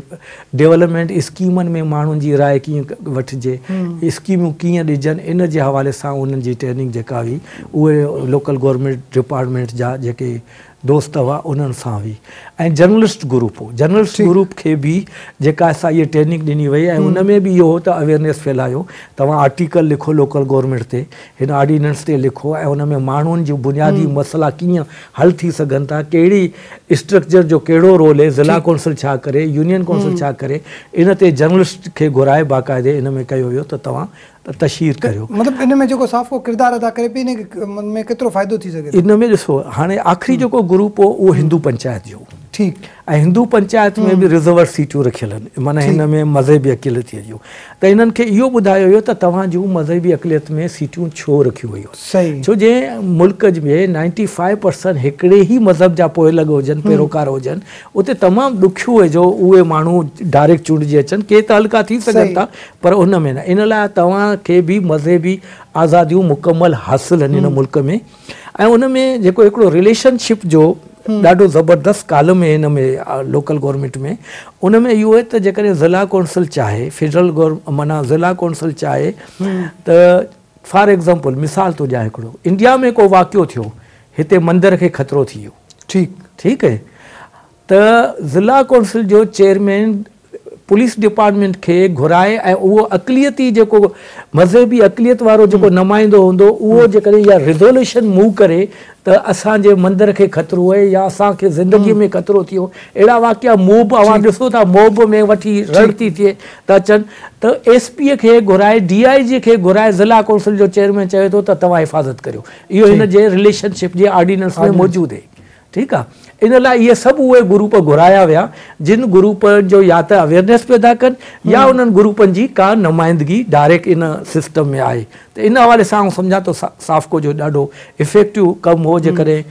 डेवलपमेंट स्कीमनि में माण्हुनि जी राय कीअं वठिजे, स्कीमूं कीअं ॾिजनि, इन जे हवाले सां उन्हनि जी ट्रेनिंग जेका हुई उहे लोकल गवर्नमेंट डिपार्टमेंट जा जेके दोस्त हुआ उन्हनि सां हुई। ऐं जर्नलिस्ट ग्रुप हो, जर्नलिस्ट ग्रुप खे बि जेका असां इहा ट्रेनिंग ॾिनी वई ऐं उन में बि इहो हो त अवेयरनेस फैलायो, तव्हां आर्टिकल लिखो लोकल गवर्नमेंट ते, हिन ऑर्डिनेंस ते लिखो ऐं उन में माण्हुनि जूं बुनियादी मसइला कीअं हल थी सघनि था, कहिड़ी स्ट्रक्चर जो कहिड़ो रोल आहे, ज़िला कौंसिल छा करे, यूनियन कौंसिल छा करे, इन ते जर्नलिस्ट खे घुराए बाक़ाइदे इन में कयो वियो त तव्हां तशहीर करियो। मतिलबु इन में जेको साफ़ो किरदारु अदा करे पई इन में केतिरो फ़ाइदो थी सघे? इन में ॾिसो हाणे आख़िरी जेको ग्रुप हो उहो हिंदू पंचायत जो। ठीकु। ऐं हिंदू पंचायत में बि रिजर्वर सीटूं रखियल आहिनि, माना हिन में मज़हबी अक़लियत जूं। त इन्हनि खे इहो ॿुधायो वियो त तव्हां जूं मज़हबी अक़लियत में सीटूं छो रखियूं वियूं। सही। छो जे मुल्क में 95% हिकिड़े ई मज़हब जा पोइलॻ हुजनि, पैरोकार हुजनि, उते तमामु ॾुखियो आहे जो उहे माण्हू डायरेक्ट चूंडिजी अचनि। के त हल्का थी सघनि था पर उन में न। इन लाइ तव्हांखे बि मज़हबी आज़ादियूं मुकमल हासिलु आहिनि इन मुल्क में। ऐं उन में जेको हिकिड़ो रिलेशनशिप जो ॾाढो ज़बरदस्त कालम आहे हिन में लोकल गवर्नमेंट में, उन में इहो आहे त जेकॾहिं ज़िला कौंसिल चाहे, फेडरल माना ज़िला कौंसिल चाहे त फॉर एग्ज़ाम्पल मिसाल थो ॾियां, हिकिड़ो इंडिया में को वाक़ियो थियो, हिते मंदर खे ख़तरो थी वियो, ठीकु आहे, त ज़िला कौंसिल जो चेयरमैन पुलिस डिपार्टमेंट खे घुराए ऐं उहो अक़लियती जेको मज़हबी अक़लियत वारो जेको नुमाइंदो हूंदो उहो जेकॾहिं इहा रिज़ोल्यूशन मूव करे त असांजे मंदर खे ख़तरो आहे या असांखे ज़िंदगीअ में ख़तरो थियो, अहिड़ा वाक़िया मोब अवां ॾिसो था मोब में वठी रड़ थी थिए त अचनि, त एसपीअ खे घुराए DIG खे घुराए ज़िला कौंसिल जो चेयरमैन चए थो त तव्हां हिफ़ाज़त करियो। इहो हिन जे रिलेशनशिप जे ऑर्डिनेंस में मौजूदु आहे। ठीकु आहे। इन लाइ इहे सभु उहे ग्रुप घुराया विया जिन ग्रुप जो या त अवेयरनेस पैदा कनि या उन्हनि ग्रुपनि जी का नुमाइंदगी डायरेक्ट इन सिस्टम में आहे। त इन हवाले सां सम्झां थो साफ़को जो ॾाढो इफेक्टिव कमु हो, जेकॾहिं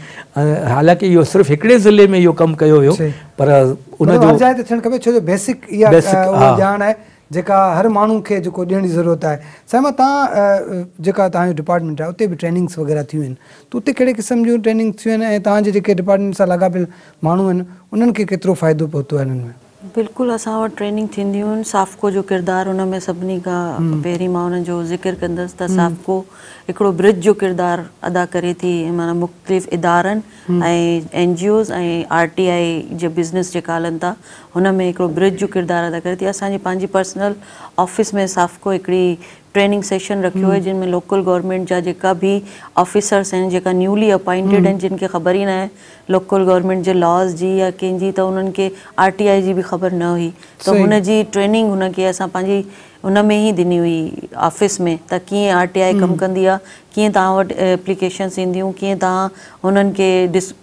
हालांकि इहो सिर्फ़ु हिकिड़े ज़िले में इहो कमु कयो वियो पर उनजो थियणु खपे, छो जो बेसिक इहा ॼाण आहे जेका हर माण्हू खे जेको ॾियण जी ज़रूरत आहे। साईं तव्हां जेका तव्हांजो डिपार्टमेंट आहे उते बि ट्रेनिंग्स वग़ैरह थियूं आहिनि, त उते कहिड़े क़िस्म जूं ट्रेनिंग थियूं आहिनि ऐं तव्हांजे जेके डिपार्टमेंट सां लाॻापियल माण्हू आहिनि उन्हनि खे केतिरो फ़ाइदो पहुतो आहे हिननि में? बिल्कुलु असां वटि ट्रेनिंग थींदियूं आहिनि। साफ़को जो किरदारु हुन में सभिनी खां पहिरीं मां हुननि जो ज़िक्र कंदसि त साफ़को हिकिड़ो ब्रिज जो किरदारु अदा करे थी, माना मुख़्तलिफ़ इदारनि ऐं NGOs ऐं RTI जे बिज़नेस जेका हलनि था हुन में हिकिड़ो ब्रिज जो किरदारु अदा करे थी। असांजी पंहिंजी पर्सनल ऑफिस में साफ़को हिकिड़ी ट्रेनिंग सेशन रखियो आहे जिन में लोकल गवर्नमेंट जा जेका भी ऑफिसर्स आहिनि जेका न्यूली अपॉइंटेड आहिनि, जिन खे ख़बर ई न आहे लोकल गवर्नमेंट जे लॉज जी या कंहिंजी, त उन्हनि खे RTI जी बि ख़बर न हुई, त हुन जी ट्रेनिंग हुनखे असां पंहिंजी उन में ई ॾिनी हुई ऑफिस में, त कीअं RTI कमु कंदी आहे, कीअं तव्हां वटि एप्लीकेशन्स ईंदियूं, कीअं तव्हां हुननि खे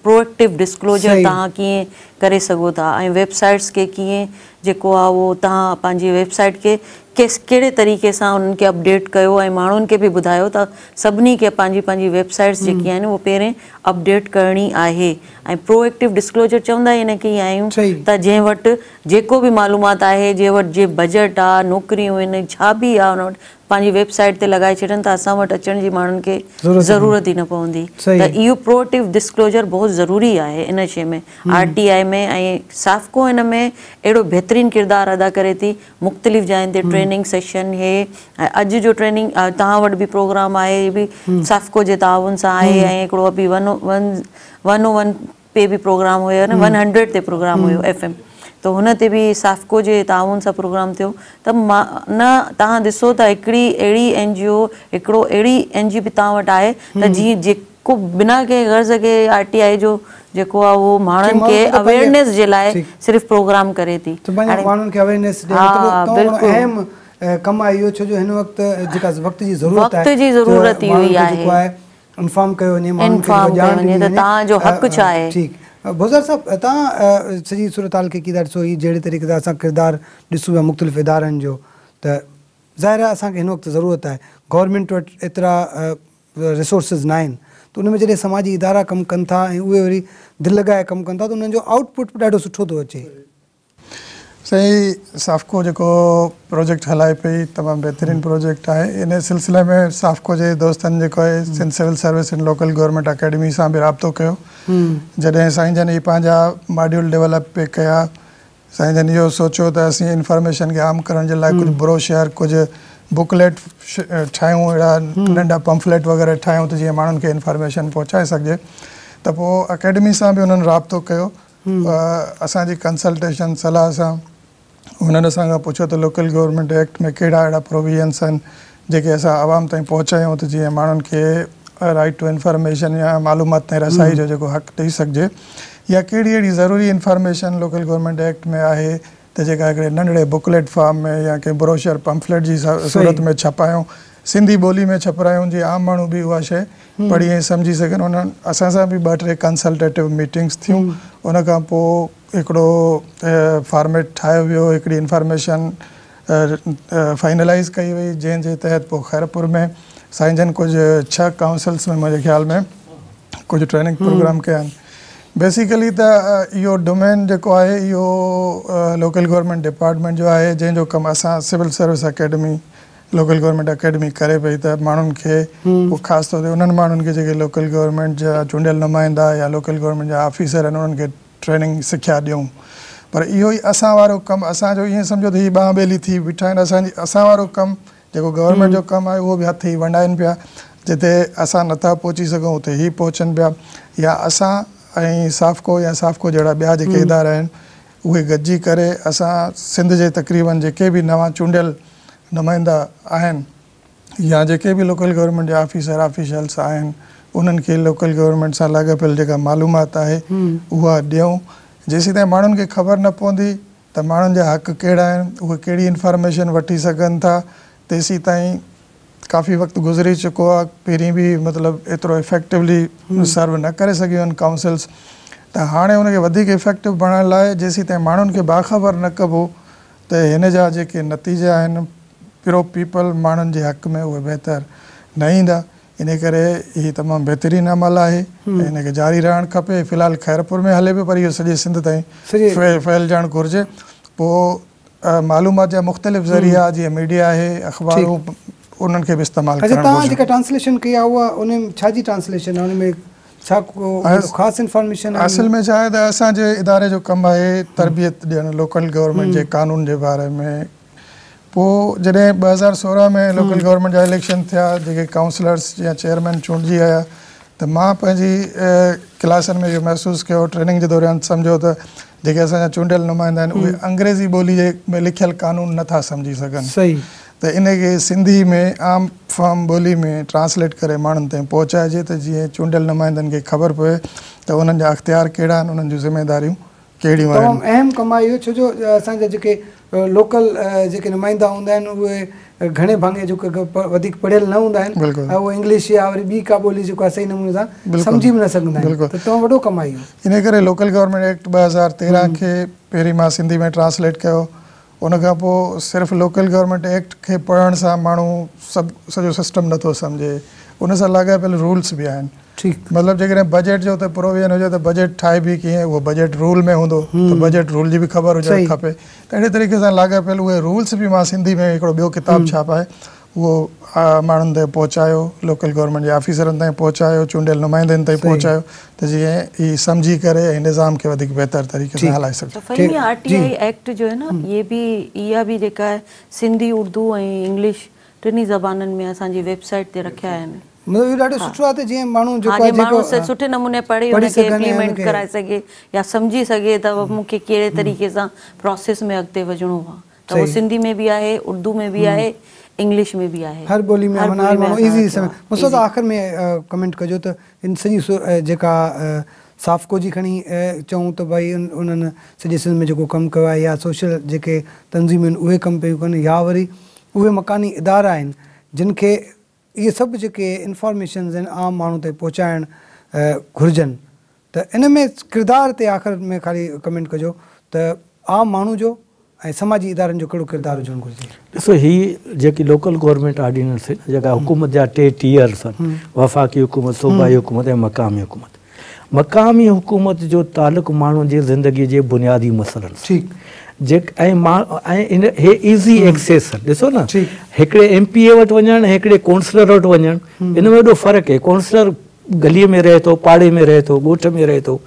प्रोएक्टिव डिस्क्लोजर तव्हां कीअं करे सघो था, ऐं वेबसाइट्स खे कीअं जेको आहे उहो तव्हां पंहिंजी वेबसाइट खे कहिड़े तरीक़े सां उन्हनि खे अपडेट कयो ऐं माण्हुनि खे बि ॿुधायो त सभिनी खे पंहिंजी पंहिंजी वेबसाइट्स जेकी आहिनि उहो पहिरें अपडेट करणी आहे। ऐं प्रोएक्टिव डिस्क्लोजर चवंदा ई इन खे ई आहियूं त जंहिं वटि जेको बि मालूमात आहे, जंहिं वटि जे बजट आहे, नौकिरियूं आहिनि, छा बि आहे उन वटि पंहिंजी वेबसाइट ते लॻाए छॾनि त असां वटि अचण जी माण्हुनि खे ज़रूरत ई न पवंदी। त इहो प्रोएक्टिव डिस्क्लोजर बहुत ज़रूरी आहे इन शइ में, RTI में। ऐं साफ़को हिन में अहिड़ो बहितरीनु किरदारु अदा करे थी, मुख़्तलिफ़ जायुनि ते ट्रेनिंग सेशन हे, ऐं अॼु जो ट्रेनिंग तव्हां वटि बि प्रोग्राम आहे, इहे बि साफ़को जे ताउन सां आहे, ऐं हिकिड़ो बि 101 पे बि प्रोग्राम हुयो न, 100 ते प्रोग्राम हुयो FM, त हुन ते बि साफ़को जे ताउन सां प्रोग्राम थियो। त मां न तव्हां ॾिसो त हिकिड़ी अहिड़ी NGO, हिकिड़ो अहिड़ी NGO बि तव्हां वटि आहे त जीअं जेको बिना कंहिं गर्ज़ के RTI जो जेको आहे उहो माण्हुनि खे अवेयरनेस जे लाइ सिर्फ़ु प्रोग्राम करे थी। माण्हुनि खे अवेयरनेस अहम कमु आहे इहो, छो जो हिन वक़्तु जेका वक़्त जी ज़रूरत आहे, वक़्त जी ज़रूरत ई हुई आहे, इंफॉर्म कयो वञे, इंफॉर्म कयो वञे त तव्हांजो हक़ छा आहे। ठीकु। भोज़र साहब तव्हां सॼी सूरत हाल खे कीअं था ॾिसो? ही जहिड़े तरीक़े सां असां किरदारु ॾिसूं पिया मुख़्तलिफ़ इदारनि जो, त ज़ाहिर आहे असांखे हिन वक़्तु ज़रूरत आहे, गवर्नमेंट वटि एतिरा रिसोर्सिस न आहिनि, त त उन में जॾहिं समाजी इदारा कमु कनि था ऐं उहे वरी दिलि लॻाए कमु कनि था त उन्हनि जो आउटपुट बि ॾाढो सुठो थो अचे। सही, साफ़को जेको प्रोजेक्ट हलाए पई तमामु बहितरीनु प्रोजेक्ट आहे। इन सिलसिले में साफ़को जे दोस्तनि जेको आहे Sindh civil service and local government academy सां बि राब्तो कयो। जॾहिं साईं जन ही पंहिंजा मॉड्यूल डेवलप पे कया, साईं जन इहो सोचियो त असीं इंफॉर्मेशन खे आम करण जे लाइ कुझु ब्रोशर, कुझु बुकलेट ठाहियूं, अहिड़ा नंढा पंफलेट वग़ैरह ठाहियूं त जीअं माण्हुनि खे इंफॉर्मेशन पहुचाए सघिजे। त पोइ अकेडमी सां बि उन्हनि राब्तो कयो। असांजी कंसल्टेशन सलाह सां उन्हनि असांखां पुछियो त लोकल गवर्नमेंट एक्ट में कहिड़ा अहिड़ा प्रोविजन्स आहिनि जेके असां आवाम ताईं पहुचायूं त जीअं माण्हुनि खे राइट टू इंफॉर्मेशन या मालूमात ताईं रसाई जो जेको हक़ ॾेई सघिजे, या कहिड़ी अहिड़ी ज़रूरी इंफॉर्मेशन लोकल गवर्नमेंट एक्ट में आहे त जेका हिकिड़े नंढड़े बुकलेट फॉर्म में या कंहिं ब्रोशर पंफलेट जी सूरत में छपायूं, सिंधी ॿोली में छपायूं जीअं आम माण्हू बि उहा शइ पढ़ी ऐं सम्झी सघनि। उन्हनि असां सां बि 2-3 कंसल्टेटिव मीटिंग्स थियूं। उन खां पोइ हिकिड़ो फॉर्मेट ठाहियो वियो, हिकिड़ी इंफॉर्मेशन फाइनलाइज़ कई वई, जंहिंजे तहत पोइ खैरपुर में साईं जन कुझु 6 काउंसिल्स में मुंहिंजे ख़्याल में कुझु ट्रेनिंग प्रोग्राम कया आहिनि। बेसिकली त इहो डोमेन जेको आहे इहो लोकल गवर्नमेंट डिपार्टमेंट जो आहे, जंहिंजो कमु असां civil service academy local government academy करे पई त माण्हुनि खे पोइ ख़ासि तौर ते उन्हनि माण्हुनि खे जेके लोकल गवर्नमेंट जा चूंडियल नुमाइंदा या लोकल गवर्नमेंट जा ऑफिसर आहिनि उन्हनि खे ट्रेनिंग सिखिया ॾियूं। पर इहो ई असां वारो कमु, असांजो ईअं सम्झो त हीअ ॿांह ॿेली थी बीठा आहिनि। असां वारो कमु जेको गवर्नमेंट जो कमु आहे उहो बि हथ ई वंडाइनि पिया, जिते असां नथा पहुची सघूं उते ही पहुचनि पिया, या असां ऐं साफ़को या साफ़को जहिड़ा ॿिया जेके इदारा आहिनि उहे गॾिजी करे असां सिंध जे तक़रीबन जेके बि नवां चूंडियल नुमाइंदा आहिनि या जेके बि लोकल गवर्नमेंट जा ऑफिसर ऑफिशियल्स आहिनि उन्हनि खे लोकल गवर्नमेंट सां लाॻापियल जेका मालूमात आहे उहा ॾियूं। जेसीं ताईं माण्हुनि खे ख़बर न पवंदी त माण्हुनि जा हक़ कहिड़ा आहिनि, उहे कहिड़ी इंफॉर्मेशन वठी सघनि था, तेसीं ताईं काफ़ी वक़्तु गुज़री चुको आहे। पहिरीं बि मतिलबु एतिरो इफेक्टिवली सर्व न करे सघियूं आहिनि काउंसिल्स, त हाणे उनखे वधीक इफेक्टिव बणाइण लाइ जेसीं ताईं माण्हुनि खे बाख़बर न कबो त हिन जा जेके नतीजा आहिनि प्रो पीपल माण्हुनि जे हक़ में उहे बहितर न ईंदा। इन करे हीअ तमामु बहितरीनु अमल आहे, हिनखे जारी रहणु खपे। फ़िलहालु खैरपुर में हले पियो, पर इहो सॼे सिंध ताईं फैलजणु घुरिजे। पोइ मालूमात जा मुख़्तलिफ़ ज़रिया जीअं मीडिया आहे, अख़बारूं, उन्हनि खे बि इस्तेमालु करणु घुरिजे। तव्हां जेका ट्रांसलेशन कई आहे उहा उन में छा जी ट्रांसलेशन आहे, उन में छा को ख़ासि इंफॉर्मेशन आहे? असल में छा आहे त असांजे इदारे जो कमु आहे तरबियत ॾियणु लोकल गवर्नमेंट जे कानून जे बारे में। पोइ जॾहिं 2016 में लोकल गवर्नमेंट जा इलेक्शन थिया, जेके काउंसलर्स या चेयरमैन चूंडिजी आया, त मां पंहिंजी क्लासनि में इहो महसूसु कयो, ट्रेनिंग जे दौरान सम्झो त जेके असांजा चूंडियल नुमाइंदा आहिनि उहे अंग्रेज़ी ॿोली जे में लिखियल कानून नथा सम्झी सघनि। सही। त इनखे सिंधी में आम फॉर्म ॿोली में ट्रांसलेट करे माण्हुनि ताईं पहुचाइजे त जीअं चूंडियल नुमाइंदनि खे ख़बर पए त उन्हनि जा अख़्तियार कहिड़ा आहिनि, उन्हनि जूं ज़िमेदारियूं कहिड़ियूं आहिनि। तमामु अहम कमु आहे इहो, छो जो असांजा जेके लोकल जेके नुमाइंदा हूंदा आहिनि उहे घणे भाङे जेके वधीक पढ़ियल न हूंदा आहिनि, ऐं उहे इंग्लिश या वरी ॿी का ॿोली जेको आहे सही नमूने सां सम्झी बि न सघंदा आहिनि। त तमामु वॾो कमु आहे इहो। इन करे लोकल गवर्नमेंट एक्ट 2013 खे पहिरीं मां सिंधी में ट्रांसलेट कयो। उन खां पोइ सिर्फ़ु लोकल गवर्नमेंट एक्ट खे पढ़ण सां माण्हू सभु सॼो सिस्टम नथो सम्झे, उन सां लाॻापियल रूल्स बि आहिनि। ठीकु, मतिलबु जेकॾहिं बजट जो त प्रोविजन हुजे त बजट ठाहे बि कीअं, उहो बजट रूल में हूंदो त बजट रूल जी बि ख़बर हुजणु खपे। त अहिड़े तरीक़े सां लाॻापियल उहे रूल्स बि मां सिंधी में हिकिड़ो ॿियो किताबु छापाए उहो माण्हुनि ताईं पहुचायो, लोकल गवर्नमेंट जे ऑफिसरनि ताईं पहुचायो, चूंडियल नुमाइंदनि ताईं पहुचायो, त जीअं हीअ सम्झी करे ऐं निज़ाम खे वधीक बहितर तरीक़े सां हलाए सघे। फ़हीमी आरटीआई एक्ट जो है न, ये भी इहा बि जेका आहे सिंधी, उर्दू ऐं इंग्लिश टिनी ज़बाननि में असांजी वेबसाइट ते रखिया आहिनि। मतलब इहो ॾाढो सुठो आहे त जीअं माण्हू सुठे नमूने पढ़ी उनखे इम्प्लीमेंट कराए सघे या सम्झी सघे त मूंखे कहिड़े तरीक़े सां प्रोसेस में अॻिते वञिणो आहे। त उहो सिंधी में बि आहे, उर्दू में बि आहे, इंग्लिश में भी आहे, हर ॿोली में माण्हू ईज़ी समय। मुस्तफ़ा आख़िर में कमेंट कजो त इन सॼी जेका साफ़को जी खणी चऊं त भई उन्हनि सॼे सिंध में जेको कमु कयो आहे या सोशल जेके तंज़ीम आहिनि उहे कमु पियूं कनि, या वरी उहे मकानी इदारा आहिनि जिन खे इहे सभु जेके इंफॉर्मेशन्स आहिनि आम माण्हू ताईं पहुचाइणु घुरिजनि। त इन में किरदार ते आख़िर में ख़ाली कमेंट कजो त आम माण्हू जो ऐं समाजी इदारनि जो कहिड़ो किरदारु हुजणु घुरिजे? ॾिसो ही जेकी लोकल गवर्नमेंट ऑर्डिनेंस आहिनि जेका हुकूमत जा 3 टियर्स आहिनि, वफ़ाक़ी हुकूमत, सूबाई हुकूमत ऐं मक़ामी हुकूमत। मक़ामी हुकूमत जो तालुक़ु माण्हुनि जी ज़िंदगी जे बुनियादी मसइलनि सां। ठीकु। हे ईज़ी एक्सेस आहिनि। ॾिसो न, हिकिड़े MPA वटि वञणु, हिकिड़े काउंसलर वटि वञणु, इन में एॾो फ़र्क़ु आहे। काउंसलर गलीअ में रहे थो, पाड़े में रहे थो, ॻोठ में रहे थो,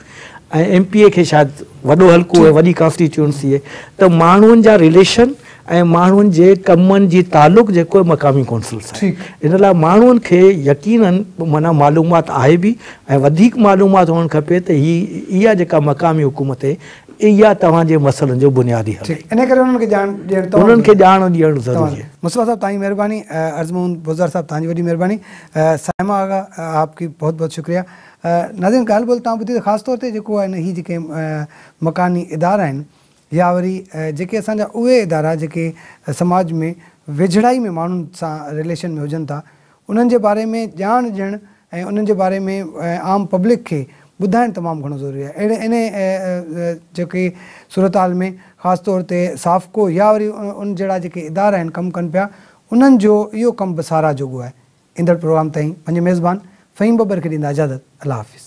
ऐं MPA खे शायदि वॾो हल्को आहे, वॾी कॉन्स्टिट्यूंसी आहे। त माण्हुनि जा रिलेशन ऐं माण्हुनि जे कमनि जी तालुक़ु जेको आहे मक़ामी काउंसिल सां आहे। इन लाइ माण्हुनि खे यकीनन माना मालूमात आहे बि ऐं वधीक मालूमात हुअणु खपे त इहा जेका मक़ामी हुकूमत आहे इहा तव्हांजे मसइलनि जो बुनियादी हल आहे। इन करे उन्हनि खे ॼाण ॾियणु ज़रूरी है। मुस्तफ़ा साहब तव्हांजी महिरबानी, अर्ज़मून बुज़र साहब तव्हांजी वॾी महिरबानी, साइमा आगा आपकी बहुत बहुत शुक्रिया। नाज़रीन ॻाल्हि ॿोल तव्हां ॿुधी त ख़ासि तौर ते जेको आहे ही जेके मकानी इदारा आहिनि या वरी जेके असांजा उहे इदारा जेके समाज में वेझड़ाई में माण्हुनि सां रिलेशन में हुजनि था, उन्हनि जे बारे में ॼाण ॾियणु ऐं उन्हनि जे बारे में आम पब्लिक खे ॿुधाइणु तमामु घणो ज़रूरी आहे। इन जेके सूरत हाल में ख़ासि तौर ते साफ़को या वरी उन जहिड़ा जेके इदारा आहिनि कमु कनि पिया, उन्हनि जो इहो कमु बि साराह जोॻो आहे। ईंदड़ प्रोग्राम ताईं पंहिंजे मेज़बान फ़हीम बबर खे ॾींदा इजाज़त। अल्लाह हाफ़िज़।